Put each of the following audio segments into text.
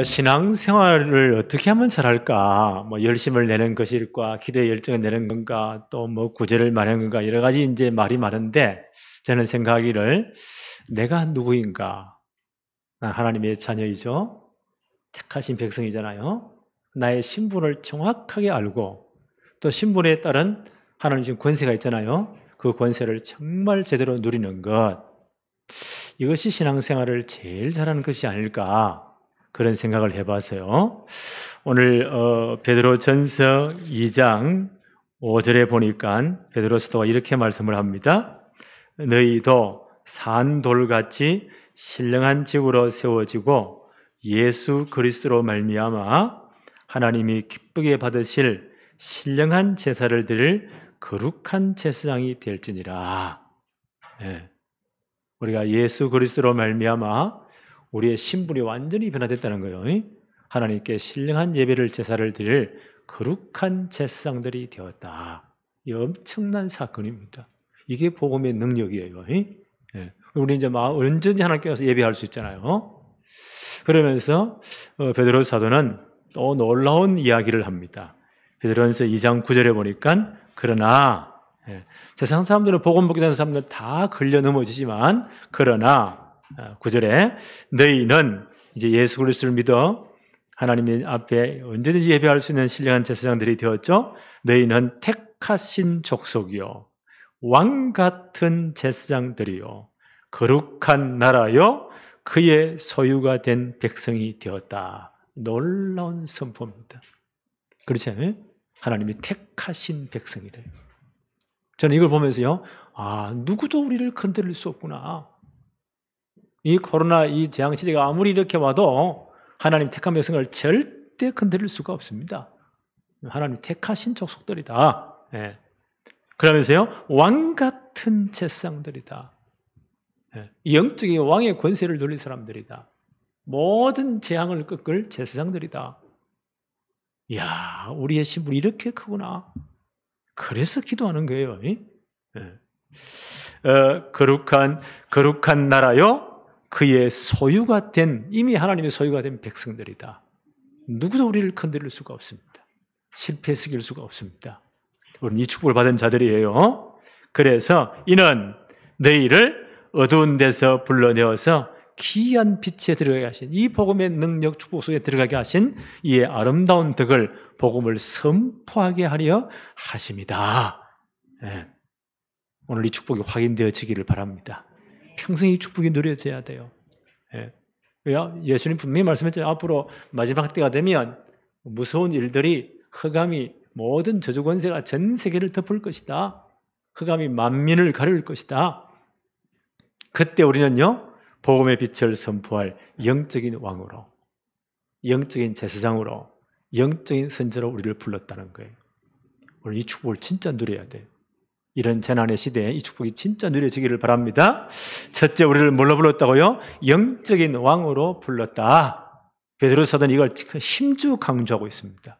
신앙생활을 어떻게 하면 잘할까? 뭐 열심을 내는 것일까? 기도의 열정을 내는 건가? 또 뭐 구제를 말하는 건가? 여러 가지 이제 말이 많은데 저는 생각하기를 내가 누구인가? 난 하나님의 자녀이죠. 택하신 백성이잖아요. 나의 신분을 정확하게 알고 또 신분에 따른 하나님 지금 권세가 있잖아요. 그 권세를 정말 제대로 누리는 것. 이것이 신앙생활을 제일 잘하는 것이 아닐까? 그런 생각을 해봤어요. 오늘 베드로전서 2장 5절에 보니까 베드로 사도가 이렇게 말씀을 합니다. 너희도 산돌같이 신령한 집으로 세워지고 예수 그리스도로 말미암아 하나님이 기쁘게 받으실 신령한 제사를 드릴 거룩한 제사장이 될지니라. 네. 우리가 예수 그리스도로 말미암아 우리의 신분이 완전히 변화됐다는 거예요. 하나님께 신령한 예배를 제사를 드릴 거룩한 제사장들이 되었다. 이 엄청난 사건입니다. 이게 복음의 능력이에요. 네. 우리 이제 언제든지 하나님께 와서 예배할 수 있잖아요. 그러면서 베드로 사도는 또 놀라운 이야기를 합니다. 베드로전서 2장 9절에 보니까 그러나 세상 사람들은 복음 먹게 되는 사람들은 다 걸려 넘어지지만 그러나 9절에 너희는 이제 예수 그리스도를 믿어 하나님 앞에 언제든지 예배할 수 있는 신령한 제사장들이 되었죠. 너희는 택하신 족속이요 왕 같은 제사장들이요 거룩한 나라요 그의 소유가 된 백성이 되었다. 놀라운 선포입니다. 그렇지 않아요? 하나님이 택하신 백성이래요. 저는 이걸 보면서요, 누구도 우리를 건드릴 수 없구나. 이 코로나 이 재앙시대가 아무리 이렇게 와도 하나님 택한 백성을 절대 건드릴 수가 없습니다. 하나님 택하신 족속들이다. 예. 그러면서요, 왕 같은 제사장들이다. 예. 영적인 왕의 권세를 누릴 사람들이다. 모든 재앙을 꺾을 제사장들이다. 이야, 우리의 신분이 이렇게 크구나. 그래서 기도하는 거예요. 예. 거룩한 나라요, 그의 소유가 된, 이미 하나님의 소유가 된 백성들이다. 누구도 우리를 건드릴 수가 없습니다. 실패시킬 수가 없습니다. 우리는 이 축복을 받은 자들이에요. 그래서 이는 너희를 어두운 데서 불러내어서 기이한 빛에 들어가게 하신, 이 복음의 능력 축복 속에 들어가게 하신 이의 아름다운 덕을, 복음을 선포하게 하려 하십니다. 네. 오늘 이 축복이 확인되어지기를 바랍니다. 평생 이 축복이 누려져야 돼요. 네. 예수님 분명히 말씀했잖아요. 앞으로 마지막 때가 되면 무서운 일들이, 흑암이 모든 저주 권세가 전 세계를 덮을 것이다. 흑암이 만민을 가릴 것이다. 그때 우리는요, 복음의 빛을 선포할 영적인 왕으로, 영적인 제사장으로, 영적인 선지자로 우리를 불렀다는 거예요. 오늘 이 축복을 진짜 누려야 돼요. 이런 재난의 시대에 이 축복이 진짜 누려지기를 바랍니다. 첫째, 우리를 뭘로 불렀다고요? 영적인 왕으로 불렀다. 베드로 사도는 이걸 힘주 강조하고 있습니다.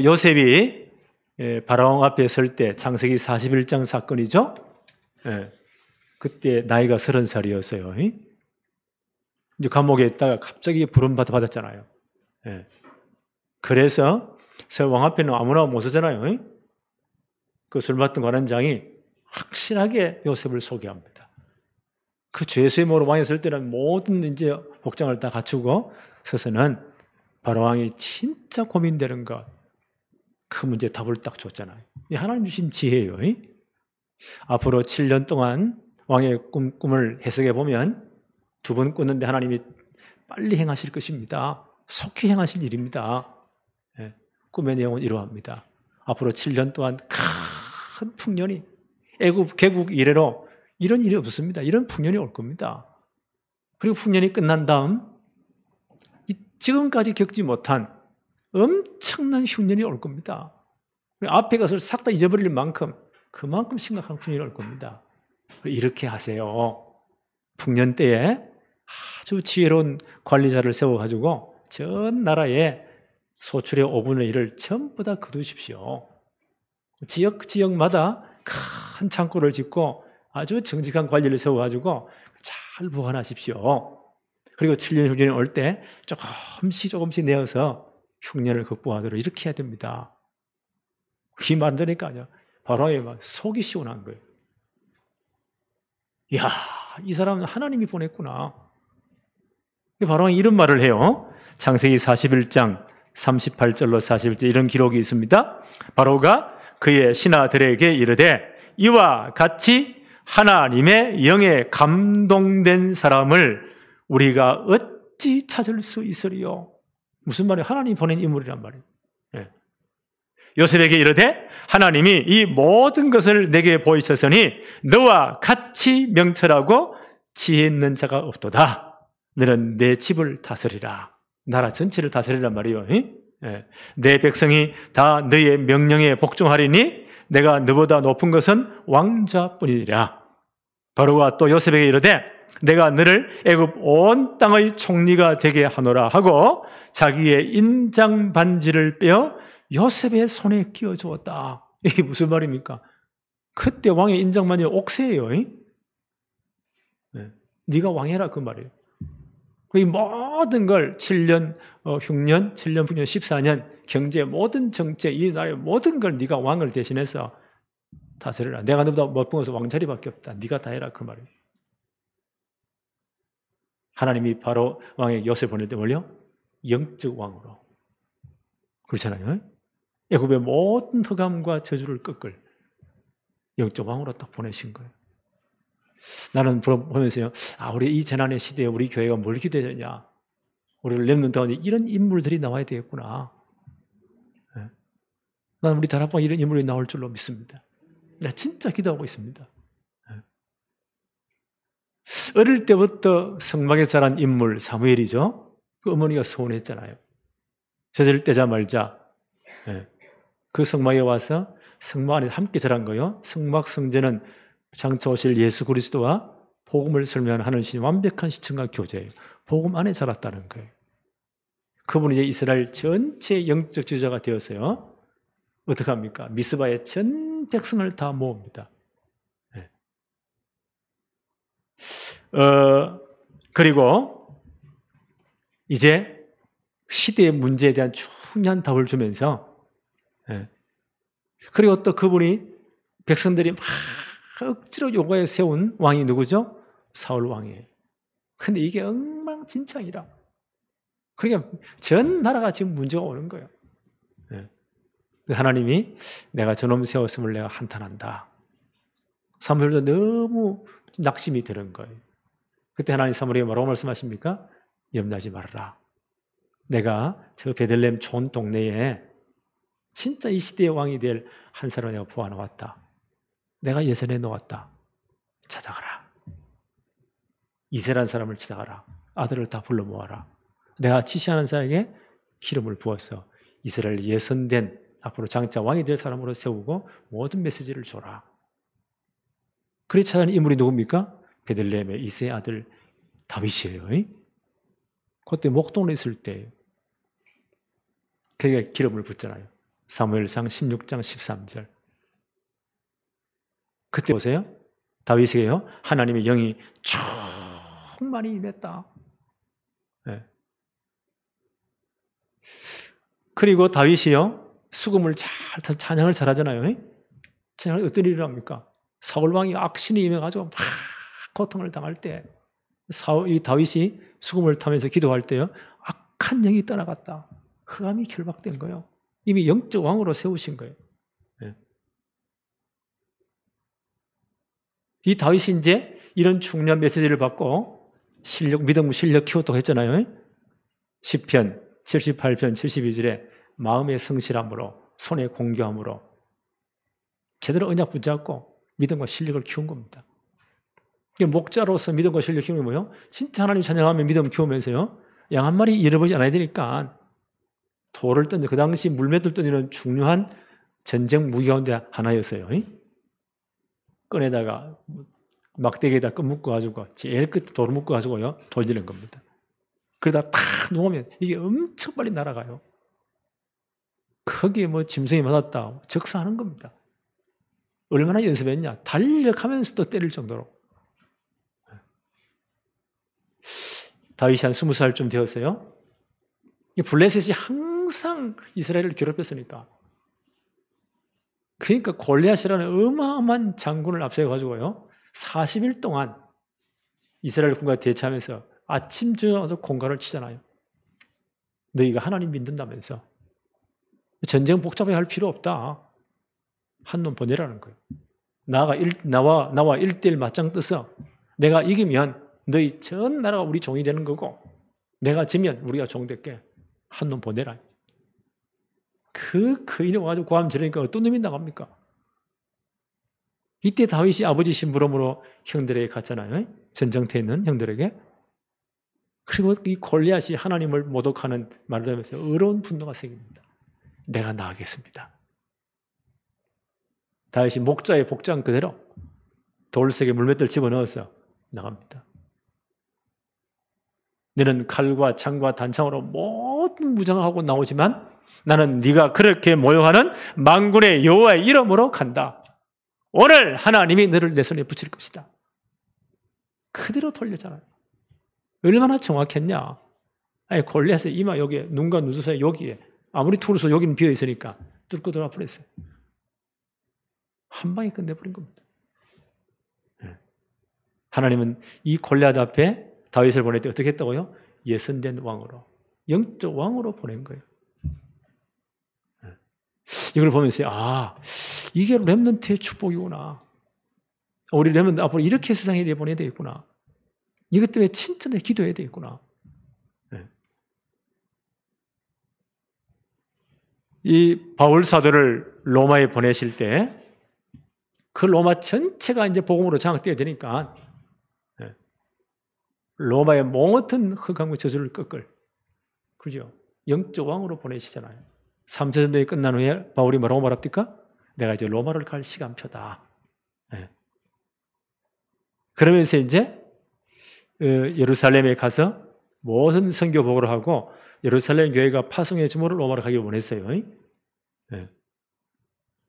요셉이 바라왕 앞에 설 때, 창세기 41장 사건이죠. 그때 나이가 30살이었어요. 이제 감옥에 있다가 갑자기 부름받았잖아요. 그래서 왕 앞에는 아무나 못 서잖아요. 그 술 맡은 관원장이 확실하게 요셉을 소개합니다. 그 죄수의 모로 왕이 설 때는 모든 이제 복장을 다 갖추고 서서는 바로왕이 진짜 고민되는 것, 그 문제 답을 딱 줬잖아요. 이 하나님 주신 지혜예요. 앞으로 7년 동안 왕의 꿈을 해석해 보면 두 번 꿨는데 하나님이 빨리 행하실 것입니다. 속히 행하실 일입니다. 꿈의 내용은 이러합니다. 앞으로 7년 동안 큰 풍년이, 애굽 개국 이래로 이런 일이 없었습니다. 이런 풍년이 올 겁니다. 그리고 풍년이 끝난 다음 지금까지 겪지 못한 엄청난 흉년이 올 겁니다. 앞에 것을 싹 다 잊어버릴 만큼 그만큼 심각한 풍년이 올 겁니다. 이렇게 하세요. 풍년 때에 아주 지혜로운 관리자를 세워가지고 전 나라에 소출의 5분의 1을 전부 다 거두십시오. 지역마다 큰 창고를 짓고 아주 정직한 관리를 세워가지고 잘 보관하십시오. 그리고 7년 흉년이 올 때 조금씩 내어서 흉년을 극복하도록 이렇게 해야 됩니다. 이 말 들으니까요. 바로의 막 속이 시원한 거예요. 이야, 이 사람은 하나님이 보냈구나. 바로 이런 말을 해요. 창세기 41장 38절로 41절 이런 기록이 있습니다. 바로가 그의 신하들에게 이르되 이와 같이 하나님의 영에 감동된 사람을 우리가 어찌 찾을 수 있으리요? 무슨 말이에요? 하나님이 보낸 인물이란 말이에요. 네. 요셉에게 이르되 하나님이 이 모든 것을 내게 보이셨으니 너와 같이 명철하고 지혜 있는 자가 없도다. 너는 내 집을 다스리라. 나라 전체를 다스리란 말이에요. 네. 내 백성이 다 너의 명령에 복종하리니 내가 너보다 높은 것은 왕자뿐이니라. 바로가 또 요셉에게 이르되 내가 너를 애굽 온 땅의 총리가 되게 하노라 하고 자기의 인장 반지를 빼어 요셉의 손에 끼워 주었다. 이게 무슨 말입니까? 그때 왕의 인장 반지 옥새예요. 네. 네가 왕해라 그 말이에요. 이 모든 걸 7년 흉년, 7년 흉년, 14년 경제 모든 정책 이 나라의 모든 걸 네가 왕을 대신해서 다스려라. 내가 너보다 못 보면서 왕자리밖에 없다. 네가 다 해라 그 말이에요. 하나님이 바로 왕의 요셉 보낼 때 뭘요? 영적 왕으로. 그렇잖아요. 애굽의 모든 흑암과 저주를 꺾을 영적 왕으로 딱 보내신 거예요. 나는 보면서요, 우리 이 재난의 시대에 우리 교회가 뭘 기대되냐? 우리를 렘넌트 가운데 이런 인물들이 나와야 되겠구나. 네. 나는 우리 다락방 이런 인물이 나올 줄로 믿습니다. 내가 진짜 기도하고 있습니다. 네. 어릴 때부터 성막에 자란 인물 사무엘이죠. 그 어머니가 소원했잖아요. 저질 때자 말자. 네. 그 성막에 와서 성막 안에 함께 자란 거요. 성막 성전은 장차 오실 예수 그리스도와 복음을 설명하는 완벽한 시청과 교제예요. 복음 안에 자랐다는 거예요. 그분이 이제 이스라엘 전체 영적 지도자가 되었어요. 어떻게 합니까? 미스바의 전 백성을 다 모읍니다. 네. 그리고 이제 시대의 문제에 대한 충분한 답을 주면서 네. 그리고 또 그분이 백성들이 막 억지로 요구해 세운 왕이 누구죠? 사울 왕이에요. 근데 이게 엉망진창이라. 그러니까 전 나라가 지금 문제가 오는 거예요. 네. 하나님이 내가 저놈 세웠음을 내가 한탄한다. 사무엘도 너무 낙심이 드는 거예요. 그때 하나님 사무엘에게 뭐라고 말씀하십니까? 염려하지 말아라. 내가 저 베들레헴 촌 동네에 진짜 이 시대의 왕이 될 한 사람을 내가 보아놓았다. 내가 예선해 놓았다. 찾아가라. 이세라는 사람을 찾아가라. 아들을 다 불러 모아라. 내가 지시하는 자에게 기름을 부어서 이스라엘 예선된 앞으로 장차 왕이 될 사람으로 세우고 모든 메시지를 줘라. 그리 찾아낸 인물이 누굽니까? 베들레헴의 이세의 아들 다윗이에요. 그때 목동에 있을 때 그에게 기름을 붓잖아요. 사무엘상 16장 13절. 그때 보세요. 다윗에게요. 하나님의 영이 충만히 임했다. 네. 그리고 다윗이요. 수금을 찬양을 잘하잖아요. 찬양을 어떤 일을 합니까? 사울왕이 악신이 임해가지고 막 고통을 당할 때 이 다윗이 수금을 타면서 기도할 때요. 악한 영이 떠나갔다. 흑암이 결박된 거예요. 이미 영적 왕으로 세우신 거예요. 네. 이 다윗이 이제 이런 중요한 메시지를 받고 믿음 실력 키웠다고 했잖아요. 시편 78편 72절에 마음의 성실함으로 손의 공교함으로 제대로 언약 붙잡고 믿음과 실력을 키운 겁니다. 목자로서 믿음과 실력 키우는 게 뭐예요? 진짜 하나님 찬양하며 믿음 키우면서요. 양 한 마리 잃어버리지 않아야 되니까 돌을 던져 그 당시 물맷을 던지는 중요한 전쟁 무기 가운데 하나였어요. 꺼내다가 막대기에다 끈 묶어가지고 제일 끝에 돌을 묶어가지고요 돌리는 겁니다. 그러다 탁 놓으면 이게 엄청 빨리 날아가요. 거기에 뭐 짐승이 맞았다 적사하는 겁니다. 얼마나 연습했냐? 달력하면서도 때릴 정도로. 다윗이 한 20살쯤 되었어요. 블레셋이 항상 이스라엘을 괴롭혔으니까. 그러니까 골리앗이라는 어마어마한 장군을 앞세워가지고요, 40일 동안 이스라엘 군과 대치하면서 아침 저녁 공갈을 치잖아요. 너희가 하나님 믿는다면서. 전쟁 복잡하게 할 필요 없다. 한 놈 보내라는 거예요. 나와 1대1 맞짱 떠서 내가 이기면 너희 전 나라가 우리 종이 되는 거고, 내가 지면 우리가 종 될게. 한 놈 보내라. 그 거인이 와가지고 고함 지르니까 어떤 놈이 나갑니까? 이때 다윗이 아버지 심부름으로 형들에게 갔잖아요. 전쟁터에 있는 형들에게. 그리고 이 골리앗이 하나님을 모독하는 말을 하면서 어려운 분노가 생깁니다. 내가 나가겠습니다. 다윗이 목자의 복장 그대로 돌색에 물맷들 집어넣어서 나갑니다. 너는 칼과 창과 단창으로 모든 무장하고 나오지만 나는 네가 그렇게 모욕하는 만군의 여호와의 이름으로 간다. 오늘 하나님이 너를 내 손에 붙일 것이다. 그대로 돌려잖아요. 얼마나 정확했냐. 아니, 골리앗의 이마 여기에, 눈과 눈 사이 여기에, 아무리 툴어서 여기는 비어 있으니까 뚫고 들어와 버렸어요. 한 방에 끝내버린 겁니다. 하나님은 이 골리앗 앞에 다윗을 보낼 때 어떻게 했다고요? 예선된 왕으로, 영적 왕으로 보낸 거예요. 이걸 보면서 이게 렘넌트의 축복이구나. 우리 렘넌트 앞으로 이렇게 세상에 내보내야 되겠구나. 이것 때문에 진짜 기도해야 되겠구나. 이 바울 사도를 로마에 보내실 때 그 로마 전체가 이제 복음으로 장악되어야 되니까 로마의 몽어튼 흑암과 저주를 꺾을, 그죠? 영적 왕으로 보내시잖아요. 3차 전도가 끝난 후에 바울이 뭐라고 말합니까? 내가 이제 로마를 갈 시간표다. 그러면서 이제 예루살렘에 가서 모든 선교 보고를 하고 예루살렘 교회가 파송의 주모를 로마로 가기를 원했어요.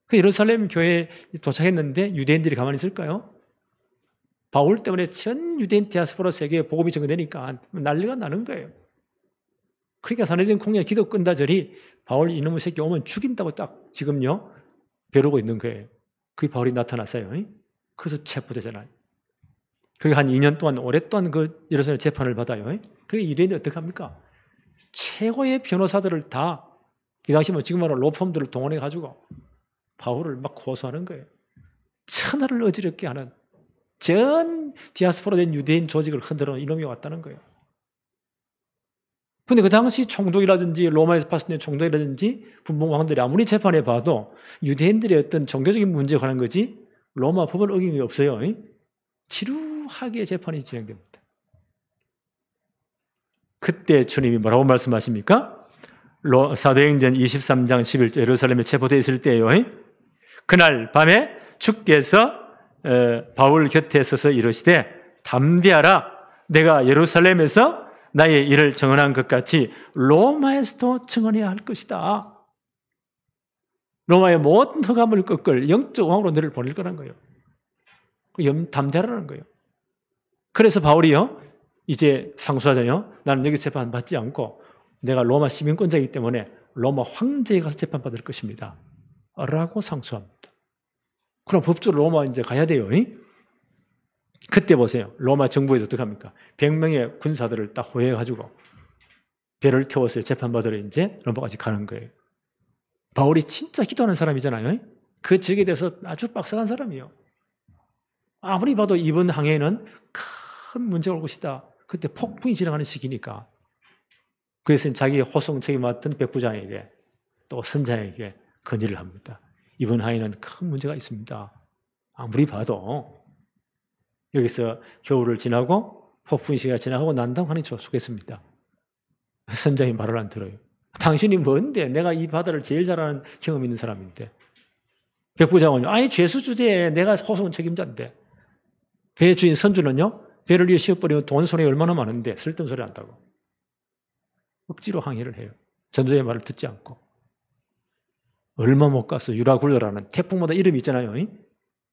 그 예루살렘 교회에 도착했는데 유대인들이 가만히 있을까요? 바울 때문에 전 유대인 디아스포라 세계에 복음이 전개되니까 난리가 나는 거예요. 그러니까 사내된 콩야 기도 끈다절이 바울 이놈의 새끼 오면 죽인다고 딱 지금요 벼르고 있는 거예요. 그게 바울이 나타났어요. 그래서 체포되잖아요. 그게 한 2년 동안 오랫동안 그 예루살렘 재판을 받아요. 그게 유대인이 어떻게 합니까? 최고의 변호사들을 다, 그 당시 지금 말하는 로펌들을 동원해가지고 바울을 막 고소하는 거예요. 천하를 어지럽게 하는, 전 디아스포라 된 유대인 조직을 흔들어 이놈이 왔다는 거예요. 근데 그 당시 총독이라든지 로마에서 파송된 총독이라든지 분봉왕들이 아무리 재판해 봐도 유대인들의 어떤 종교적인 문제에 관한 거지 로마 법을 어긴 게 없어요. 지루하게 재판이 진행됩니다. 그때 주님이 뭐라고 말씀하십니까? 사도행전 23장 11절 예루살렘에 체포되어 있을 때예요. 그날 밤에 주께서 바울 곁에 서서 이르시되 담대하라, 내가 예루살렘에서 나의 일을 증언한 것 같이 로마에서도 증언해야 할 것이다. 로마의 모든 흑암을 꺾을 영적 왕으로 너를 보낼 거란 거예요. 담대하라는 거예요. 그래서 바울이요 이제 상소하잖아요. 나는 여기 재판 받지 않고 내가 로마 시민권자이기 때문에 로마 황제에 가서 재판받을 것입니다 라고 상소합니다. 그럼 법적으로 로마 이제 가야 돼요. 그때 보세요. 로마 정부에서 어떻게 합니까? 100명의 군사들을 딱 호위해가지고 배를 태워서 재판받으러 이제 로마까지 가는 거예요. 바울이 진짜 기도하는 사람이잖아요. 그 직에 대해서 아주 빡빡한 사람이에요. 아무리 봐도 이번 항해는 큰 문제가 올 것이다. 그때 폭풍이 지나가는 시기니까. 그래서 자기 호송책임 맡은 백부장에게 또 선장에게 건의를 합니다. 이번 항해는 큰 문제가 있습니다. 아무리 봐도 여기서 겨울을 지나고 폭풍 시기가 지나가고 난 다음 하는 게 좋겠습니다. 선장이 말을 안 들어요. 당신이 뭔데? 내가 이 바다를 제일 잘 아는 경험 있는 사람인데. 백부장은요, 아니 죄수주제에 내가 호송 책임자인데. 배 주인 선주는요, 배를 위해 씌워버리면 돈 손해 얼마나 많은데 쓸데없는 소리 한다고. 억지로 항해를 해요. 전조의 말을 듣지 않고. 얼마 못 가서 유라굴라라는 태풍마다 이름이 있잖아요.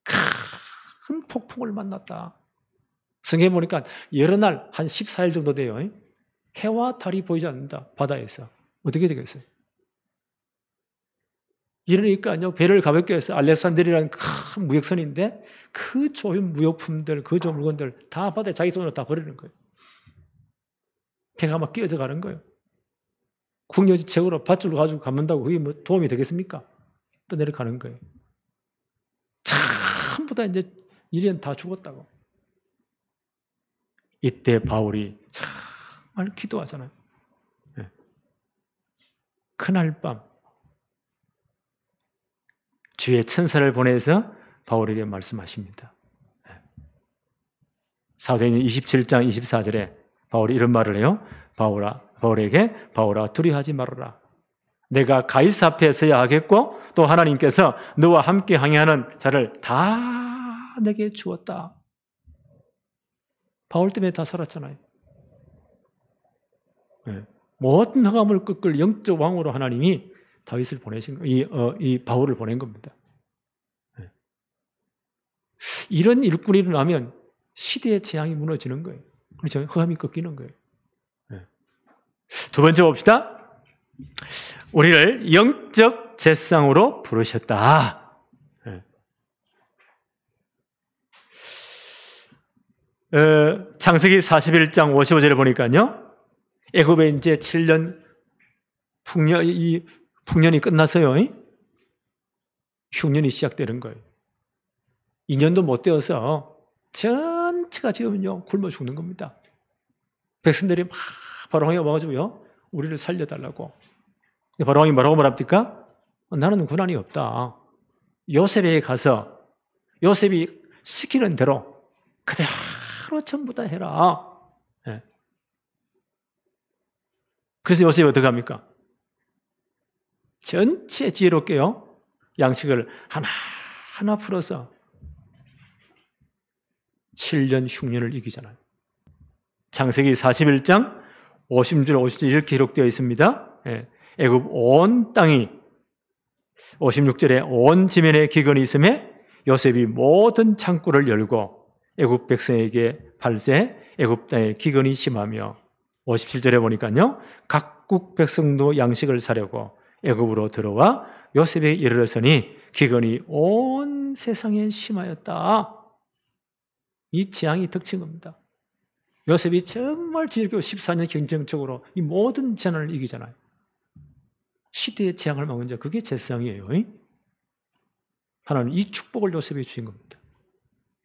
큰 폭풍을 만났다. 성경에 보니까 여러 날 한 14일 정도 돼요. 해와 달이 보이지 않는다. 바다에서. 어떻게 되겠어요? 이러니까요, 배를 가볍게 해서 알렉산드리아라는 큰 무역선인데 그 좋은 무역품들, 그 좋은 물건들 다 바다에 자기 손으로 다 버리는 거예요. 배가 막 끼어져 가는 거예요. 국려지책으로 밧줄로 가지고 감는다고 그게 뭐 도움이 되겠습니까? 떠내려가는 거예요. 전부 다 이제 일은 다 죽었다고. 이때 바울이 정말 기도하잖아요. 네. 그날 밤 주의 천사를 보내서 바울에게 말씀하십니다. 사도행전 27장 24절에 바울이 이런 말을 해요. 바울에게 두려워하지 말아라. 내가 가이사 앞에 서야 하겠고 또 하나님께서 너와 함께 항해하는 자를 다 내게 주었다. 바울 때문에 다 살았잖아요. 네. 모든 흑암을 꺾을 영적 왕으로 하나님이 다윗을 보내신 거, 이 바울을 보낸 겁니다. 네. 이런 일꾼이 일어나면 시대의 재앙이 무너지는 거예요. 그렇죠? 흑암이 꺾이는 거예요. 네. 두 번째 봅시다. 우리를 영적 제상으로 부르셨다. 네. 창세기 41장 55절에 보니까요. 애굽에 이제 7년 풍년이 끝나서요. 흉년이 시작되는 거예요. 2년도 못 되어서 전체가 지금요 굶어 죽는 겁니다. 백성들이 막 바로왕이 와가지고요 우리를 살려달라고. 바로왕이 뭐라고 말합니까? 나는 군한이 없다. 요셉에게 가서 요셉이 시키는 대로 그대로 전부 다 해라. 네. 그래서 요셉이 어떻게 합니까? 전체 지혜롭게요 양식을 하나하나 풀어서 7년 흉년을 이기잖아요. 창세기 41장 50절 50절 이렇게 기록되어 있습니다. 애굽 온 땅이 56절에 온 지면에 기근이 있음에 요셉이 모든 창고를 열고 애굽 백성에게 발세 애굽 땅에 기근이 심하며 57절에 보니까요 각국 백성도 양식을 사려고 애굽으로 들어와 요셉에 이르렀으니 기근이 온 세상에 심하였다. 이 재앙이 닥친 겁니다. 요셉이 정말 지혜롭게 14년 경쟁적으로 이 모든 재난을 이기잖아요. 시대의 재앙을 막은 자, 그게 제사장이에요. 하나님 이 축복을 요셉에 주신 겁니다.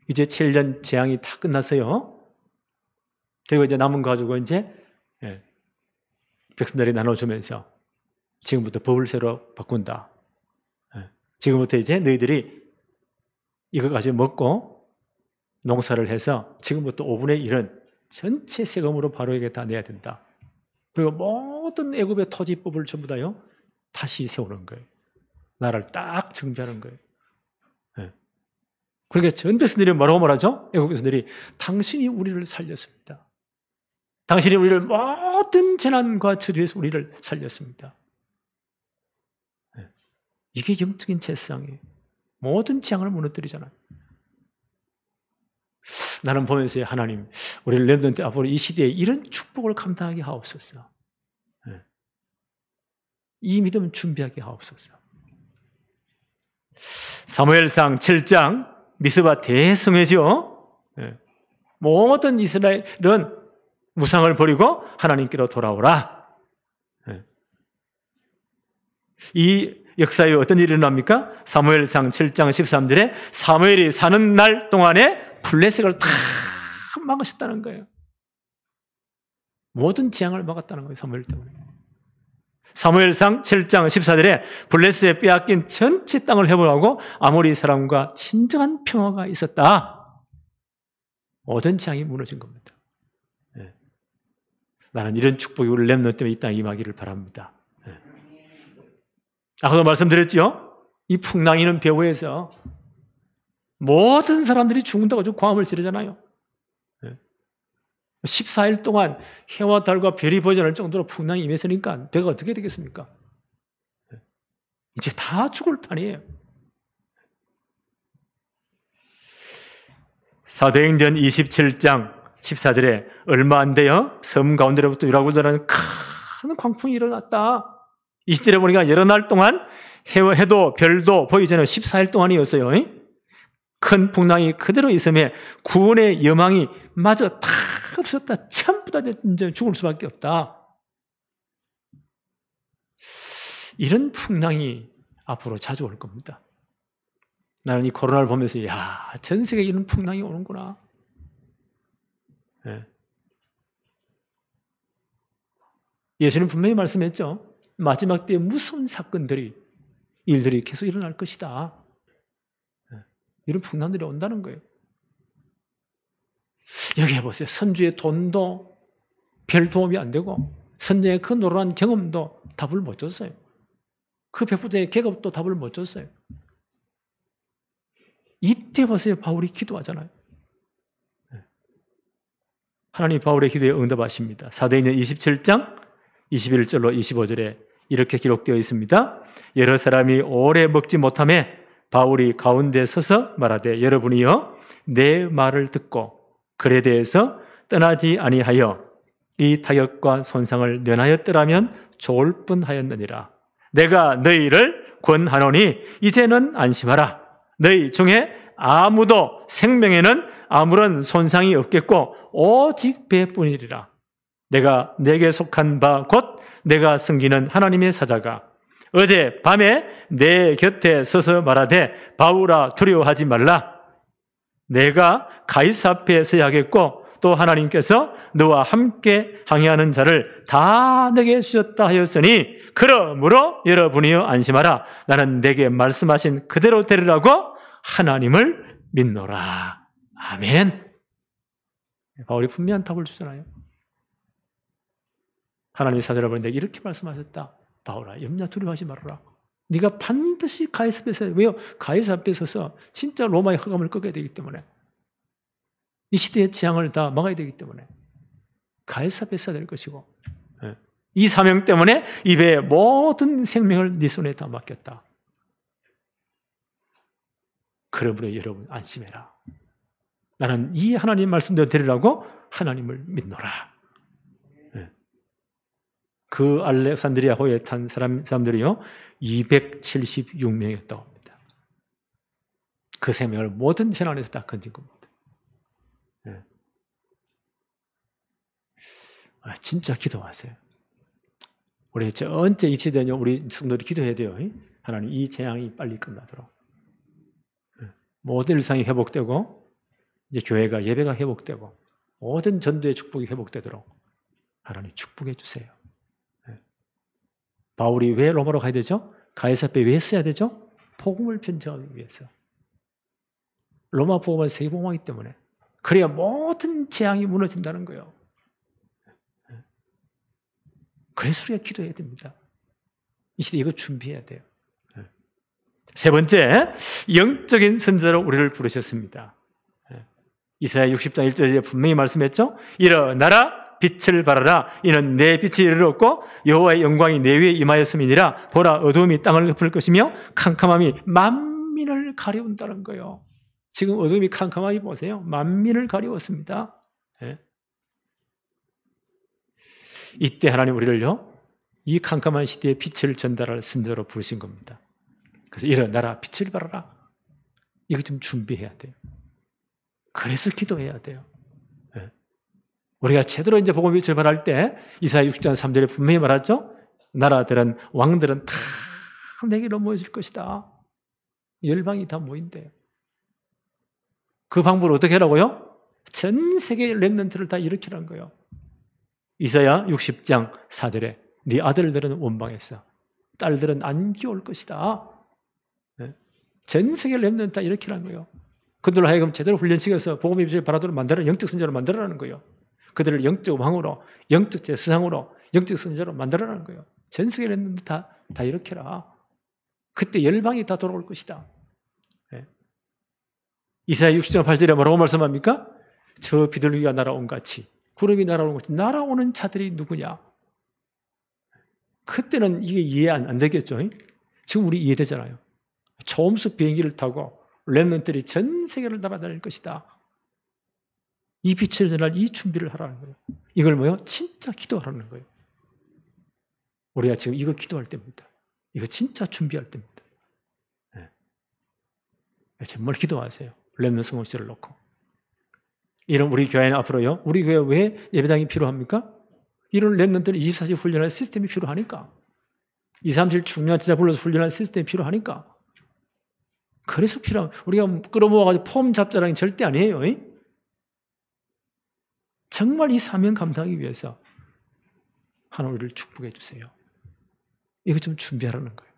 이제 7년 재앙이 다 끝났어요. 그리고 이제 남은 거 가지고 이제 백성들이 나눠주면서 지금부터 법을 새로 바꾼다. 지금부터 이제 너희들이 이거 가지고 먹고 농사를 해서 지금부터 5분의 1은 전체 세금으로 바로에게 다 내야 된다. 그리고 모든 애굽의 토지법을 전부 다요 다시 세우는 거예요. 나라를 딱 정비하는 거예요. 그러니까 전 백성들이 뭐라고 말하죠? 애굽 백성들이 당신이 우리를 살렸습니다. 당신이 우리를 모든 재난과 저주에서 우리를 살렸습니다. 이게 영적인 제사장이에요. 모든 재앙을 무너뜨리잖아요. 나는 보면서 하나님, 우리 렘넌트 앞으로 이 시대에 이런 축복을 감당하게 하옵소서. 이 믿음을 준비하게 하옵소서. 사무엘상 7장 미스바 대성회죠. 모든 이스라엘은 무상을 버리고 하나님께로 돌아오라. 이 역사에 어떤 일이 일어납니까? 사무엘상 7장 13절에 사무엘이 사는 날 동안에 블레셋을 다 막으셨다는 거예요. 모든 재앙을 막았다는 거예요. 사무엘 때문에. 사무엘상 7장 14절에 블레셋에 빼앗긴 전체 땅을 회복하고 아모리 사람과 진정한 평화가 있었다. 모든 재앙이 무너진 겁니다. 나는 이런 축복이 우리 렘넌트 때문에 이 땅에 임하기를 바랍니다. 아까도 말씀드렸죠? 이 풍랑이는 배후에서 모든 사람들이 죽는다고 고함을 지르잖아요. 14일 동안 해와 달과 별이 보이지 않을 정도로 풍랑이 임했으니까 배가 어떻게 되겠습니까? 이제 다 죽을 판이에요. 사도행전 27장 14절에 얼마 안 돼요. 섬 가운데로부터 유라굴다라는 큰 광풍이 일어났다. 20절에 보니까 여러 날 동안 해도 별도 보이지 않아요. 14일 동안이었어요. 큰 풍랑이 그대로 있음에 구원의 여망이 마저 다 없었다. 전부 다 이제 죽을 수밖에 없다. 이런 풍랑이 앞으로 자주 올 겁니다. 나는 이 코로나를 보면서 전 세계에 이런 풍랑이 오는구나. 네. 예수님 분명히 말씀했죠. 마지막 때에 무서운 사건들이 일들이 계속 일어날 것이다. 네. 이런 풍랑들이 온다는 거예요. 여기 해보세요. 선주의 돈도 별 도움이 안 되고 선생의 그 노란 경험도 답을 못 줬어요. 그 백부장의 계급도 답을 못 줬어요. 이때 보세요. 바울이 기도하잖아요. 하나님 바울의 기도에 응답하십니다. 사도행전 27장 21절로 25절에 이렇게 기록되어 있습니다. 여러 사람이 오래 먹지 못하매 바울이 가운데 서서 말하되 여러분이여 내 말을 듣고 글에 대해서 떠나지 아니하여 이 타격과 손상을 면하였더라면 좋을 뻔하였느니라. 내가 너희를 권하노니 이제는 안심하라. 너희 중에 아무도 생명에는 아무런 손상이 없겠고 오직 배뿐이리라. 내가 내게 속한 바 곧 내가 섬기는 하나님의 사자가 어제 밤에 내 곁에 서서 말하되 바울아 두려워하지 말라. 내가 가이사 앞에 서야 하겠고 또 하나님께서 너와 함께 항해하는 자를 다 내게 주셨다 하였으니 그러므로 여러분이여 안심하라. 나는 내게 말씀하신 그대로 되리라고 하나님을 믿노라. 아멘. 바울이 분명한 답을 주잖아요. 하나님의 사자라 보니 내게 이렇게 말씀하셨다. 바울아 염려 두려워하지 말아라. 네가 반드시 가이사 앞에 서야. 왜요? 가이사 앞에 서서 진짜 로마의 허감을 꺾어야 되기 때문에 이 시대의 재앙을 다 막아야 되기 때문에 가이사 앞에 서야 될 것이고 이 사명 때문에 이 배의 모든 생명을 네 손에 다 맡겼다. 그러므로 여러분 안심해라. 나는 이 하나님 말씀대로 되리라고 하나님을 믿노라. 그 알렉산드리아호에 탄 사람들이요 276명이었다고 합니다. 그 생명을 모든 재난에서 다 건진 겁니다. 진짜 기도하세요. 우리 전체 이치되냐 우리 성도들이 기도해야 돼요. 하나님 이 재앙이 빨리 끝나도록 모든 일상이 회복되고 이제 교회가 예배가 회복되고 모든 전도의 축복이 회복되도록 하나님 축복해 주세요. 바울이 왜 로마로 가야 되죠? 가이사 앞에 왜 써야 되죠? 복음을 편정하기 위해서. 로마 복음은 세계복음이기 때문에 그래야 모든 재앙이 무너진다는 거예요. 그래서 우리가 기도해야 됩니다. 이 시대에 이거 준비해야 돼요. 세 번째, 영적인 선자로 우리를 부르셨습니다. 이사야 60장 1절에 분명히 말씀했죠. 일어나라 빛을 발하라. 이는 내 빛이 이르렀고 여호와의 영광이 내 위에 임하였음이니라. 보라 어두움이 땅을 덮을 것이며 캄캄함이 만민을 가려운다는 거예요. 지금 어두움이 캄캄하게 보세요. 만민을 가려웠습니다. 이때 하나님 우리를요 이 캄캄한 시대에 빛을 전달할 선자로 부르신 겁니다. 그래서 일어나라 빛을 발하라. 이거 좀 준비해야 돼요. 그래서 기도해야 돼요. 우리가 제대로 이제 복음의 빛을 발할 때 이사야 60장 3절에 분명히 말하죠. 나라들은 왕들은 다 내게로 모여질 것이다. 열방이 다 모인대요. 그 방법을 어떻게 하라고요? 전 세계의 렘넌트를 다 일으키라는 거예요. 이사야 60장 4절에 네 아들들은 원방에서 딸들은 안기 올 것이다. 전 세계 렘넌트 다 일으키라는 거예요. 그들로 하여금 제대로 훈련시켜서 복음의 빛을 발하도록 만들어 영적 선자로 만들어라는 거예요. 그들을 영적 왕으로, 영적 제사장으로, 영적 선자로 만들어라는 거예요. 전 세계 렘넌트 다 일으켜라. 그때 열방이 다 돌아올 것이다. 이사야 60장 8절에 뭐라고 말씀합니까? 저 비둘기가 날아온 같이 구름이 날아오는 것이 날아오는 자들이 누구냐? 그때는 이게 이해 안 되겠죠? 지금 우리 이해되잖아요. 초음속 비행기를 타고 렘넌트들이 전 세계를 날아다닐 것이다. 이 빛을 전할 이 준비를 하라는 거예요. 이걸 뭐요? 진짜 기도하라는 거예요. 우리가 지금 이거 기도할 때입니다. 이거 진짜 준비할 때입니다. 네. 정말 기도하세요. 렘넌트 성공시를 놓고. 이런 우리 교회는 앞으로요. 우리 교회 왜 예배당이 필요합니까? 이런 렘넌트는 24시 훈련할 시스템이 필요하니까. 2, 3일 중요한 진짜 불러서 훈련할 시스템이 필요하니까. 그래서 필요한, 우리가 끌어모아가지고 폼 잡자라는 게 절대 아니에요. 정말 이 사명 감당하기 위해서 하나님 우리를 축복해 주세요. 이거 좀 준비하라는 거예요.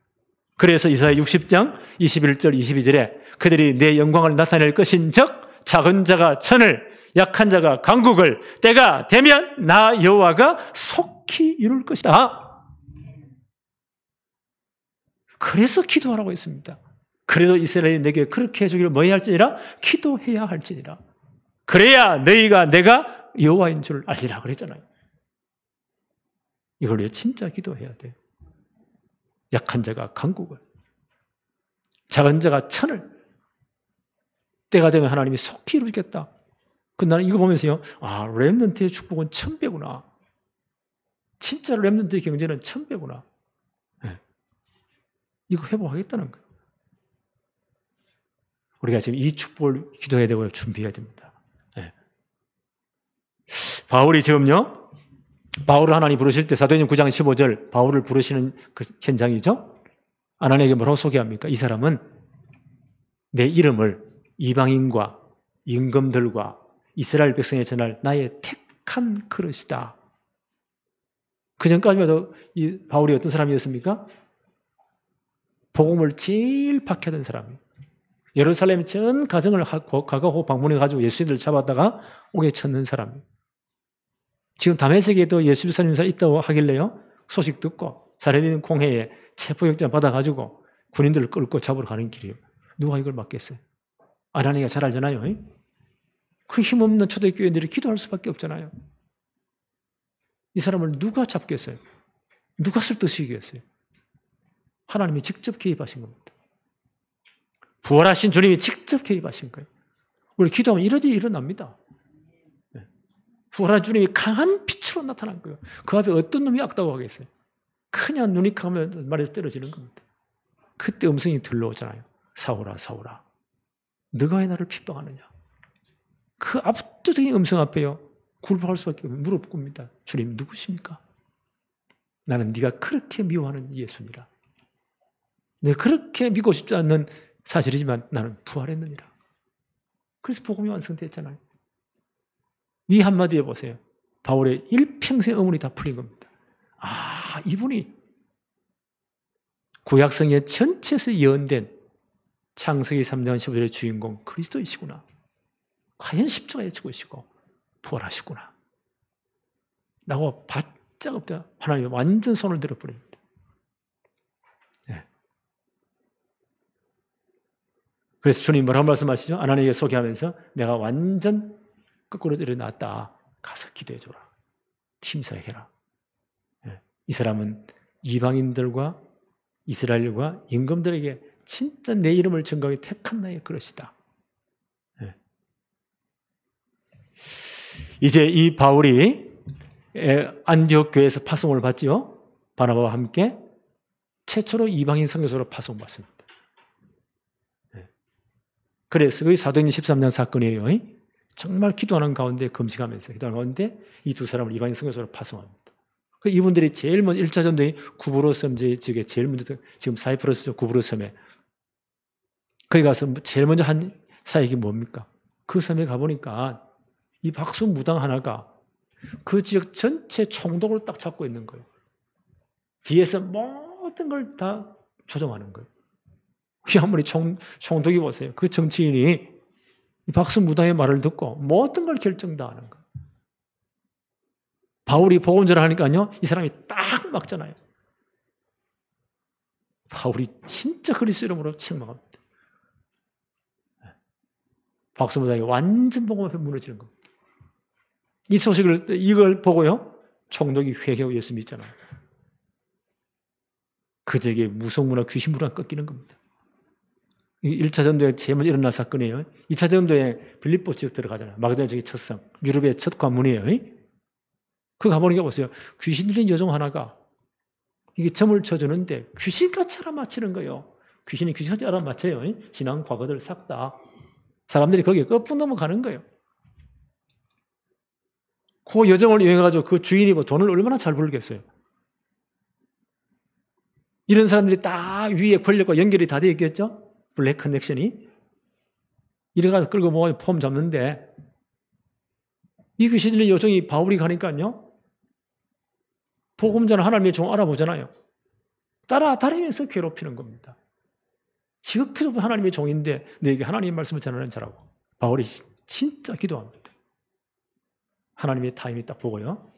그래서 이사야 60장 21절 22절에 그들이 내 영광을 나타낼 것인 즉 작은 자가 천을 약한 자가 강국을 때가 되면 나 여호와가 속히 이룰 것이다. 그래서 기도하라고 했습니다. 그래도 이스라엘이 내게 그렇게 해주기를 뭐해야 할지니라? 기도해야 할지니라. 그래야 너희가 내가 여호와인 줄 알리라 그랬잖아요. 이걸 위해 진짜 기도해야 돼요. 약한 자가 강국을, 작은 자가 천을, 때가 되면 하나님이 속히 이루겠다. 그 나는 이거 보면서요, 아, 렘넌트의 축복은 1000배구나. 진짜 렘넌트의 경제는 1000배구나. 네. 이거 회복하겠다는 거예요. 우리가 지금 이 축복을 기도해야 되고 준비해야 됩니다. 네. 바울이 지금요, 바울을 하나님 부르실 때 사도행전 9장 15절 바울을 부르시는 그 현장이죠. 아나니에게 뭐라고 소개합니까? 이 사람은 내 이름을 이방인과 임금들과 이스라엘 백성에 전할 나의 택한 그릇이다. 그 전까지만 해도 이 바울이 어떤 사람이었습니까? 복음을 제일 박해하던 사람이에요. 예루살렘 전 가정을 가가고 방문해가지고 예수님을 잡았다가 옥에 쳤는 사람이에요. 지금 다메섹에도 예수 사님사 있다고 하길래요. 소식 듣고 사레딘 공회에 체포영장 받아가지고 군인들을 끌고 잡으러 가는 길이에요. 누가 이걸 막겠어요? 아나니가 잘 알잖아요. 그 힘없는 초대교회들이 기도할 수밖에 없잖아요. 이 사람을 누가 잡겠어요? 누가 쓸데시겠어요? 하나님이 직접 개입하신 겁니다. 부활하신 주님이 직접 개입하신 거예요. 우리 기도하면 이러지 일어납니다. 부활한 주님이 강한 빛으로 나타난 거예요. 그 앞에 어떤 놈이 악다고 하겠어요? 그냥 눈이 감으면 말에서 떨어지는 겁니다. 그때 음성이 들려오잖아요. 사울아, 사울아, 너가 왜 나를 핍박하느냐? 그 압도적인 음성 앞에요. 굴복할 수밖에 없어요. 무릎 꿇습니다. 주님 누구십니까? 나는 네가 그렇게 미워하는 예수니라. 내가 그렇게 믿고 싶지 않는 사실이지만 나는 부활했느니라. 그래서 복음이 완성됐잖아요. 이 한마디에 보세요. 바울의 일평생 의문이 다 풀린 겁니다. 아, 이분이 구약성의 전체에서 예언된 창세기 3장 15절의 주인공 그리스도이시구나. 과연 십자가에 죽으시고 부활하시구나. 라고 바짝 엎드려 하나님이 완전 손을 들어버립니다. 네. 그래서 주님 뭐라고 말씀하시죠? 아나니에게 소개하면서 내가 완전 거꾸로 일어났다. 가서 기도해줘라. 팀사해라. 네. 이 사람은 이방인들과 이스라엘과 임금들에게 진짜 내 이름을 증거하기 택한 나의 그릇이다. 네. 이제 이 바울이 안디옥 교회에서 파송을 받지요. 바나바와 함께 최초로 이방인 선교사로 파송받습니다. 네. 그래서 그 사도행전 13년 사건이에요. 정말 기도하는 가운데 금식하면서 기도하는 가운데 이 두 사람을 이방인 선교사로 파송합니다. 이분들이 제일 먼저 1차 전도에 구브로섬 지역에 제일 먼저 지금 사이프러스 구브로섬에 거기 가서 제일 먼저 한 사역이 뭡니까? 그 섬에 가보니까 이 박수 무당 하나가 그 지역 전체 총독을 딱 잡고 있는 거예요. 뒤에서 모든 걸 다 조정하는 거예요. 아무리 총독이 보세요. 그 정치인이 이 박수 무당의 말을 듣고 모든 걸 결정 다 하는 거예요. 바울이 복음 전하니까요, 이 사람이 딱 막잖아요. 바울이 진짜 그리스도 이름으로 책망합니다. 박수 무당이 완전 복음 앞에 무너지는 겁니다. 이 소식을 이걸 보고요, 총독이 회개하고 예수 믿잖아요. 그제게 무속문화 귀신문화 꺾이는 겁니다. 1차 전도에 제일 먼저 일어난 사건이에요. 2차 전도에 빌립보 지역 들어가잖아요. 마게도냐 지역의 첫 성, 유럽의 첫 관문이에요. 그 가보니까 보세요. 귀신 들린 여종 하나가 이게 점을 쳐주는데 귀신같이 알아맞히는 거예요. 귀신이 귀신같이 알아맞혀요. 신앙 과거들 싹 다. 사람들이 거기에 거품 넘어가는 거예요. 그 여정을 이용해가지고 그 주인이 뭐 돈을 얼마나 잘 벌겠어요. 이런 사람들이 딱 위에 권력과 연결이 다 되어 있겠죠? 블랙 커넥션이. 이래가지고 끌고 모아 폼 잡는데 이 귀신 들린 여종이 바울이 가니까요. 복음자는 하나님의 종 알아보잖아요. 따라다니면서 괴롭히는 겁니다. 지극히 하나님의 종인데 너에게 하나님의 말씀을 전하는 자라고. 바울이 진짜 기도합니다. 하나님의 타임이 딱 보고요.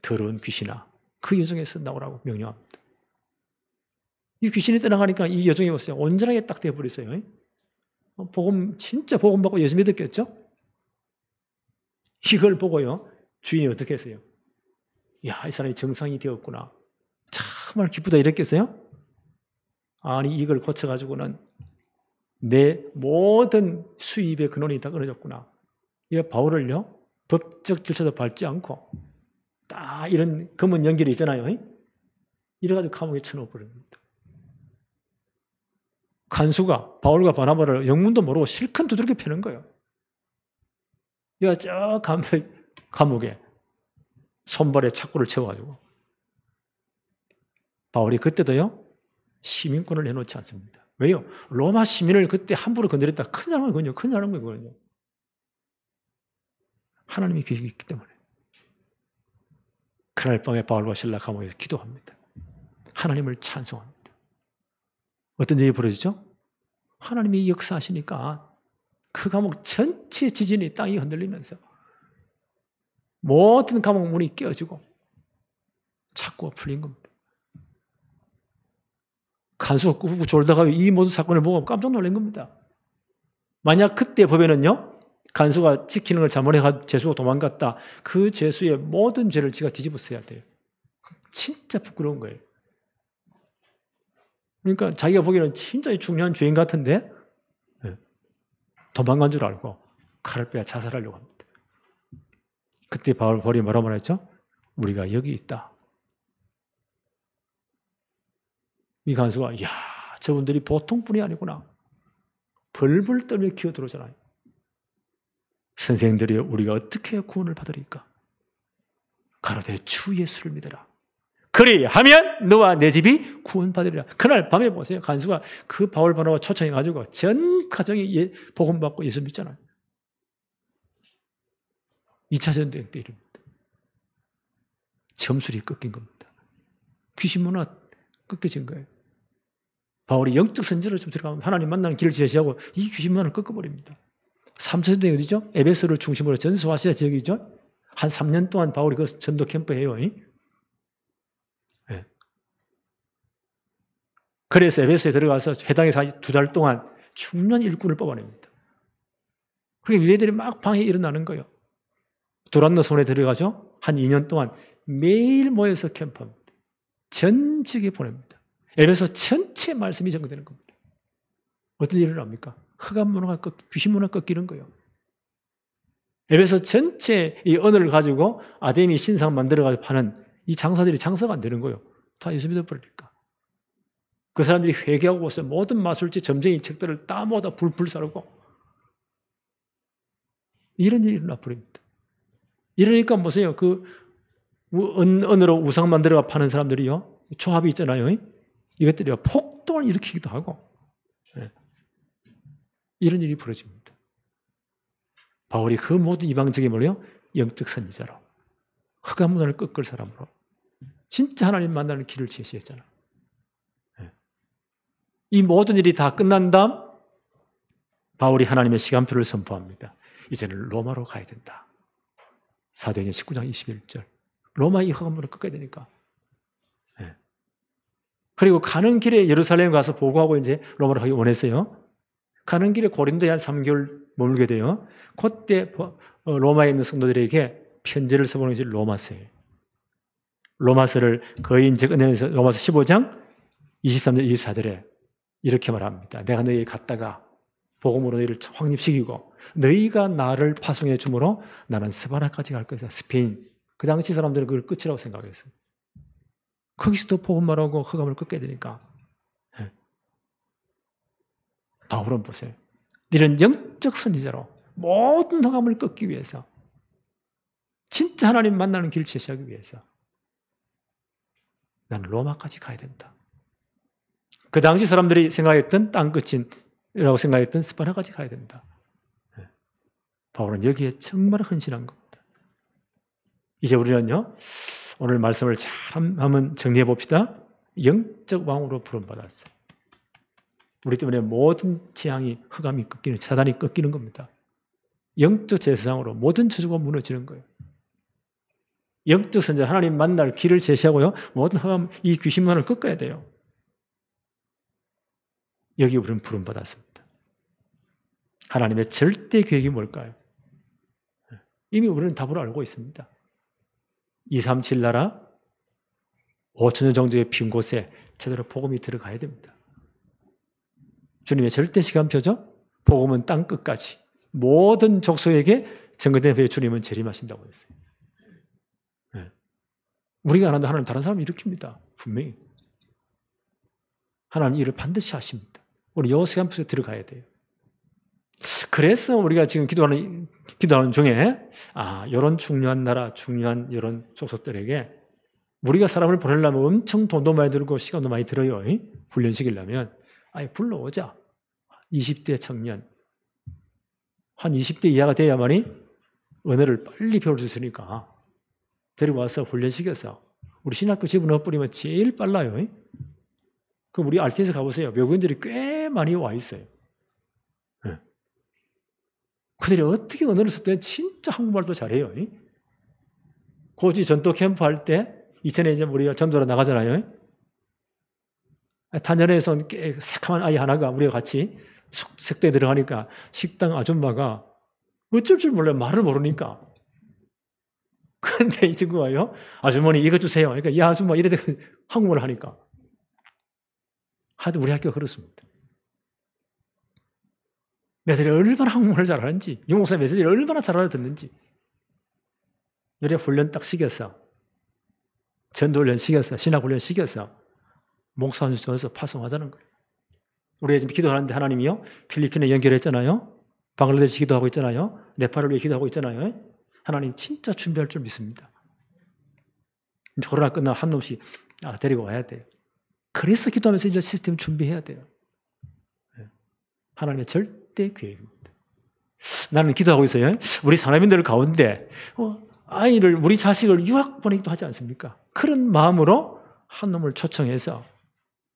더러운 귀신아 그 여종에서 나오라고 명령합니다. 이 귀신이 떠나가니까 이 여종이 보세요. 온전하게 딱 되어버렸어요. 복음 진짜 복음 받고 예수 믿었겠죠? 이걸 보고요. 주인이 어떻게 했어요? 야, 이 사람이 정상이 되었구나. 정말 기쁘다 이랬겠어요? 아니 이걸 고쳐가지고는 내 모든 수입의 근원이 다 끊어졌구나. 이 바울을요. 법적 절차도 밟지 않고 딱 이런 검은 연결이 있잖아요. 이래가지고 감옥에 쳐넣어버립니다. 간수가 바울과 바나바를 영문도 모르고 실컷 두들겨 패는 거예요. 얘가 저 감옥에 손발에 착고를 채워가지고 바울이 그때도요 시민권을 내놓지 않습니다. 왜요? 로마 시민을 그때 함부로 건드렸다 큰일 나는 거거든요. 큰일 나는 거거든요. 하나님의 계획이 있기 때문에. 그날 밤에 바울과 실라 감옥에서 기도합니다. 하나님을 찬송합니다. 어떤 일이 벌어지죠? 하나님이 역사하시니까 그 감옥 전체 지진이 땅이 흔들리면서 모든 감옥 문이 깨어지고 착고가 풀린 겁니다. 간수가 꾸고 졸다가 이 모든 사건을 보고 깜짝 놀란 겁니다. 만약 그때 법에는요, 간수가 지키는 걸 잘못해서 죄수가 도망갔다. 그 죄수의 모든 죄를 지가 뒤집어써야 돼요. 진짜 부끄러운 거예요. 그러니까 자기가 보기에는 진짜 중요한 죄인 같은데 도망간 줄 알고 칼을 빼야 자살하려고 합니다. 그때 바울이 뭐라고 말했죠? 우리가 여기 있다. 이 간수가 이야 저분들이 보통 분이 아니구나. 벌벌 떨며 기어들어오잖아요. 선생들이 우리가 어떻게 구원을 받으리까? 가로되 주 예수를 믿어라. 그리하면 너와 내 집이 구원받으리라. 그날 밤에 보세요. 간수가 그 바울 바나바 초청해가지고 전 가정이 복음 받고 예수 믿잖아요. 2차 전쟁 때 일입니다. 점술이 꺾인 겁니다. 귀신 문화 꺾여진 거예요. 바울이 영적 선지를 좀 들어가면 하나님 만나는 길을 제시하고 이 귀신 문화를 꺾어버립니다. 3차 전쟁이 어디죠? 에베소를 중심으로 전소아시아 지역이죠. 한 3년 동안 바울이 그 전도 캠프 해요. 네. 그래서 에베소에 들어가서 회당에서 2달 동안 중요한 일꾼을 뽑아냅니다. 그러니까 유대들이 막 방해 일어나는 거예요. 두란노 손에 들어가죠. 한 2년 동안 매일 모여서 캠프합니다. 전 지역에 보냅니다. 에베소 전체 말씀이 전거되는 겁니다. 어떤 일이 일어납니까? 흑암 문화가 귀신 문화가 꺾이는 거예요. 에베소 전체 이 언어를 가지고 아데미 신상 만들어가지고 파는 이 장사들이 장사가 안 되는 거예요. 다 예수 믿어버리니까. 그 사람들이 회개하고 보세요. 모든 마술지 점쟁이 책들을 다 모두 불사르고 이런 일이 일어나 버립니다. 이러니까 보세요. 그 언어로 우상 만들어가 파는 사람들이요. 조합이 있잖아요. 이것들이 폭동을 일으키기도 하고 이런 일이 벌어집니다. 바울이 그 모든 이방적인 뭐요? 영적 선지자로 흑암 문화를 꺾을 사람으로 진짜 하나님 만나는 길을 제시했잖아요. 이 모든 일이 다 끝난 다음 바울이 하나님의 시간표를 선포합니다. 이제는 로마로 가야 된다. 사도행전 19장 21절. 로마 이 흑암 문화를 꺾어야 되니까. 그리고 가는 길에 예루살렘 가서 보고하고 이제 로마로 가기 원했어요. 가는 길에 고린도에 한 3개월 머물게 돼요. 그때 로마에 있는 성도들에게 편지를 써보는 것이 로마서예요. 로마서를 거의 이제 끝내면서 로마서 15장 23절 24절에 이렇게 말합니다. 내가 너희에게 갔다가 복음으로 너희를 확립시키고 너희가 나를 파송해 주므로 나는 스바나까지 갈 것이다. 스페인. 그 당시 사람들은 그걸 끝이라고 생각했어요. 거기서도 복음 말하고 흑암을 끊게 되니까. 바울은 보세요. 이런 영적 선지자로 모든 흑암을 끊기 위해서, 진짜 하나님 만나는 길을 제시하기 위해서 나는 로마까지 가야 된다. 그 당시 사람들이 생각했던 땅끝이라고 생각했던 스바나까지 가야 된다. 바울은 여기에 정말 헌신한 겁니다. 이제 우리는요, 오늘 말씀을 잘 한번 정리해 봅시다. 영적 왕으로 부름받았어요. 우리 때문에 모든 재앙이, 흑암이 꺾이는, 사단이 꺾이는 겁니다. 영적 제사장으로 모든 저주가 무너지는 거예요. 영적 선자, 하나님 만날 길을 제시하고요, 모든 흑암, 이 귀신만을 꺾어야 돼요. 여기 우리는 부름받았습니다. 하나님의 절대 계획이 뭘까요? 이미 우리는 답을 알고 있습니다. 237 나라 5천년 정도의 빈 곳에 제대로 복음이 들어가야 됩니다. 주님의 절대 시간표죠. 복음은 땅 끝까지 모든 족속에게 증거된 후에 주님은 재림하신다고 했어요. 우리가 안 한다 하나님 다른 사람을 일으킵니다. 분명히. 하나님 일을 반드시 하십니다. 우리 요 시간표에 들어가야 돼요. 그래서 우리가 지금 기도하는 중에, 이런 중요한 나라, 중요한 이런 족속들에게 우리가 사람을 보내려면 엄청 돈도 많이 들고 시간도 많이 들어요. 훈련시키려면. 불러오자. 20대 청년. 한 20대 이하가 돼야만이 언어를 빨리 배울 수 있으니까 데리고 와서 훈련시켜서 우리 신학교 집어넣어버리면 제일 빨라요. 그럼 우리 RT에서 가보세요. 외국인들이 꽤 많이 와 있어요. 그들이 어떻게 언어를 습득해? 진짜 한국말도 잘해요. 고지 전도 캠프 할 때 2000에 이제 우리가 전도로 나가잖아요. 단전에서 온 새카만 아이 하나가 우리가 같이 식당에 들어가니까 식당 아줌마가 어쩔 줄 몰라요. 말을 모르니까. 그런데 이 친구가요, 아주머니 이거 주세요. 그러니까 이 아줌마 이래 한국말을 하니까. 하여튼 우리 학교가 그렇습니다. 애들이 얼마나 한국말을 잘하는지, 유목사님 메시지를 얼마나 잘 알아듣는지. 이래 훈련 딱 시켜서, 전도 훈련 시켜서, 신학 훈련 시켜서, 목사님 줘서 파송하자는 거예요. 우리가 지금 기도하는데 하나님이요, 필리핀에 연결했잖아요. 방글라데시 기도하고 있잖아요. 네팔을 위해 기도하고 있잖아요. 하나님 진짜 준비할 줄 믿습니다. 코로나 끝나면 한 놈씩 데리고 와야 돼요. 그래서 기도하면서 이제 시스템 준비해야 돼요. 하나님의 절대 계획입니다. 나는 기도하고 있어요. 우리 사람인들 가운데 아이를, 우리 자식을 유학 보내기도 하지 않습니까? 그런 마음으로 한 놈을 초청해서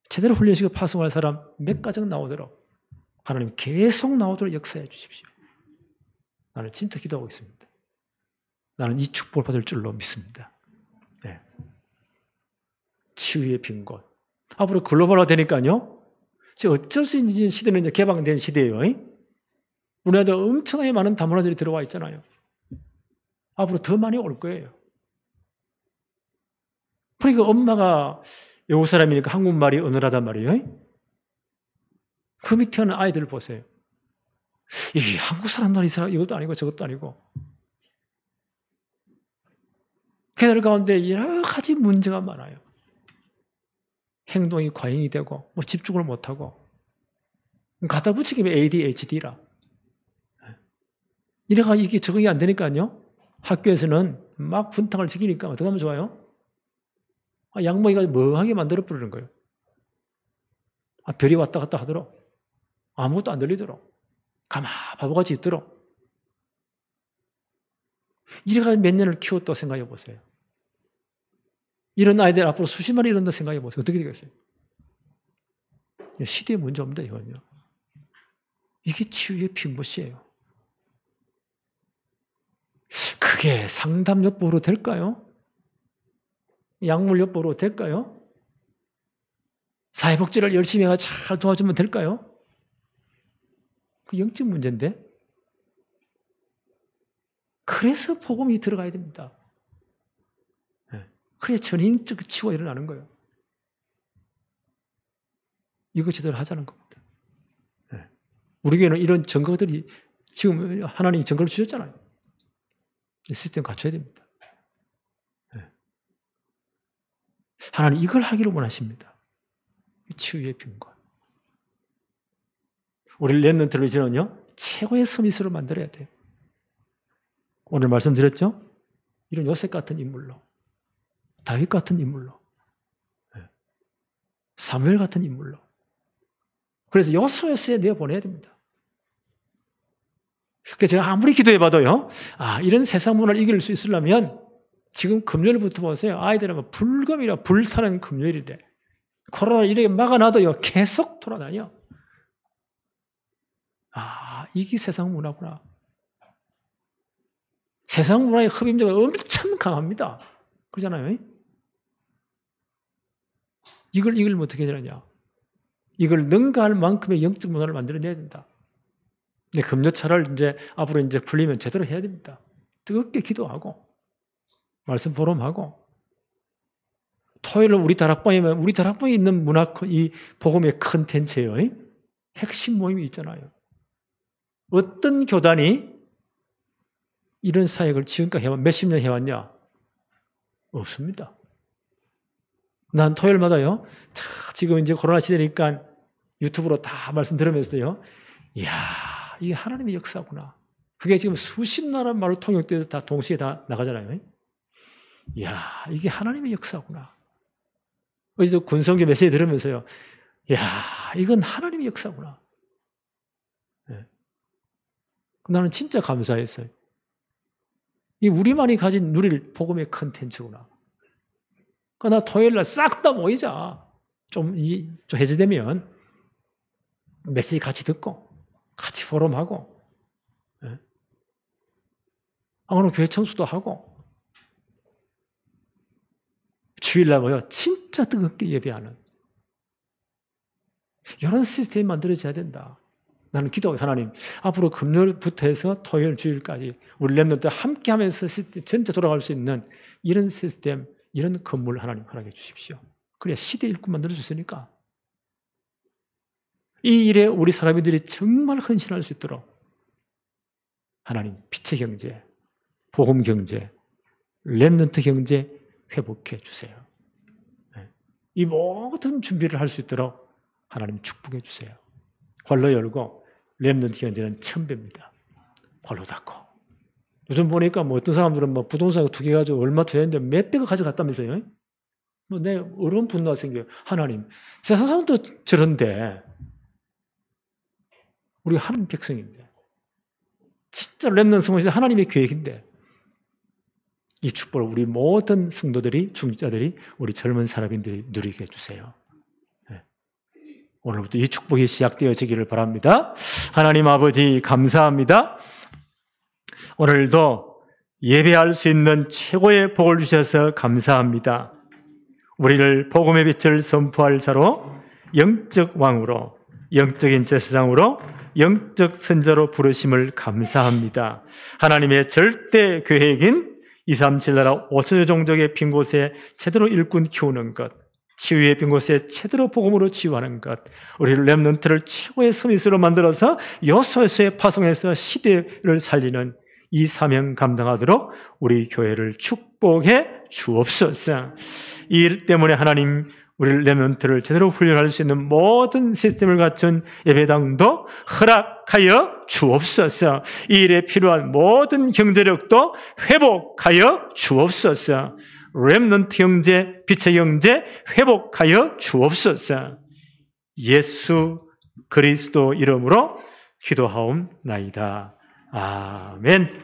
제대로 훈련시켜 파송할 사람 몇 가정 나오도록 하나님 계속 나오도록 역사해 주십시오. 나는 진짜 기도하고 있습니다. 나는 이 축복을 받을 줄로 믿습니다. 네. 치유의 빈 곳. 앞으로 글로벌화 되니까요. 어쩔 수 있는 시대는 이제 개방된 시대예요. 우리나라도 엄청나게 많은 다문화들이 들어와 있잖아요. 앞으로 더 많이 올 거예요. 그러니까 엄마가 외국 사람이니까 한국말이 어눌하단 말이에요. 그 밑에 하는 아이들을 보세요. 이게 한국 사람들이 이것도 아니고 저것도 아니고. 걔들 가운데 여러 가지 문제가 많아요. 행동이 과잉이 되고, 집중을 못하고, 갖다 붙이기면 ADHD라. 이래가 이게 적응이 안 되니까요. 학교에서는 막 분탕을 지키니까 어떻게 하면 좋아요? 양모이가 멍하게 만들어 버리는 거예요. 별이 왔다 갔다 하도록, 아무것도 안 들리도록, 가만 바보같이 있도록. 이래가 몇 년을 키웠다고 생각해 보세요. 이런 아이들 앞으로 수십 마리 이런다 생각해 보세요. 어떻게 되겠어요? 시대의 문제입니다, 이건요. 이게 치유의 빈 곳이에요. 그게 상담요법으로 될까요? 약물요법으로 될까요? 사회복지를 열심히 해서 잘 도와주면 될까요? 그 영적 문제인데. 그래서 복음이 들어가야 됩니다. 그래야 전인적 치유가 일어나는 거예요. 이거 제대로 하자는 겁니다. 네. 우리 교회는 이런 증거들이 지금 하나님이 증거를 주셨잖아요. 시스템 갖춰야 됩니다. 네. 하나님 이걸 하기를 원하십니다. 치유의 빈곤. 우리 렘넌트를 이제는요 최고의 서밋으로 만들어야 돼요. 오늘 말씀드렸죠? 이런 요셉 같은 인물로, 다윗 같은 인물로, 사무엘 같은 인물로. 그래서 요소요소에 내보내야 됩니다. 그래서 제가 아무리 기도해봐도요, 이런 세상 문화를 이길 수 있으려면 지금 금요일부터 보세요. 아이들은 불금이라 불타는 금요일이래. 코로나 이렇게 막아놔도요 계속 돌아다녀. 이게 세상 문화구나. 세상 문화의 흡입력이 엄청 강합니다. 그러잖아요. 이걸 이기려면 어떻게 해야 되느냐. 이걸 능가할 만큼의 영적 문화를 만들어내야 된다. 근데 금요차를 앞으로 풀리면 제대로 해야 됩니다. 뜨겁게 기도하고, 말씀 보름하고, 토요일은 우리 다락방이면 우리 다락방에 있는 이 복음의 컨텐츠예요. 핵심 모임이 있잖아요. 어떤 교단이 이런 사역을 지금까지 몇십 년 해왔냐? 없습니다. 난 토요일마다요, 지금 코로나 시대니까 유튜브로 다 말씀 들으면서도요, 이야, 이게 하나님의 역사구나. 그게 지금 수십 나라 말로 통역돼서 다 동시에 다 나가잖아요. 이야, 이게 하나님의 역사구나. 어디서 군성교 메시지 들으면서요, 이야, 이건 하나님의 역사구나. 네. 나는 진짜 감사했어요. 이 우리만이 누릴 복음의 컨텐츠구나. 그러니까 나 토요일날 싹 다 모이자. 좀 해제되면 메시지 같이 듣고 같이 포럼하고, 예. 오늘 교회 청소도 하고, 주일날 모여 진짜 뜨겁게 예배하는 이런 시스템이 만들어져야 된다. 나는 기도해요. 하나님, 앞으로 금요일부터 해서 토요일, 주일까지 우리 렘넌트 함께 하면서 시스템 전체 돌아갈 수 있는 이런 시스템, 이런 건물 하나님 허락해 주십시오. 그래야 시대 일꾼 만들어 주시니까. 이 일에 우리 사람들이 정말 헌신할 수 있도록 하나님, 빛의 경제, 복음 경제, 렘넌트 경제 회복해 주세요. 이 모든 준비를 할 수 있도록 하나님 축복해 주세요. 활로 열고 렘넌트 경제는 1000배입니다. 활로 닫고. 요즘 보니까 어떤 사람들은 부동산 2개 가지고 얼마 되는데 몇 배가 가져갔다면서요? 내 어려운 분노가 생겨요. 하나님, 세상 사람도 저런데 우리 하나님 백성인데, 진짜 렘넌트 성공이 하나님의 계획인데, 이 축복을 우리 모든 성도들이, 중직자들이, 우리 젊은 사람들이 누리게 해주세요. 오늘부터 이 축복이 시작되어지기를 바랍니다. 하나님 아버지 감사합니다. 오늘도 예배할 수 있는 최고의 복을 주셔서 감사합니다. 우리를 복음의 빛을 선포할 자로, 영적 왕으로, 영적인 제사장으로, 영적 선자로 부르심을 감사합니다. 하나님의 절대 계획인 237 나라 5천여 종족의 빈 곳에 제대로 일꾼 키우는 것, 치유의 빈 곳에 제대로 복음으로 치유하는 것, 우리 렘넌트를 최고의 서밋으로 만들어서 요소요소에 파송해서 시대를 살리는 이 사명 감당하도록 우리 교회를 축복해 주옵소서. 이 일 때문에 하나님, 우리 렘넌트를 제대로 훈련할 수 있는 모든 시스템을 갖춘 예배당도 허락하여 주옵소서. 이 일에 필요한 모든 경제력도 회복하여 주옵소서. 렘넌트 경제, 빛의 경제 회복하여 주옵소서. 예수 그리스도 이름으로 기도하옵나이다. 아멘.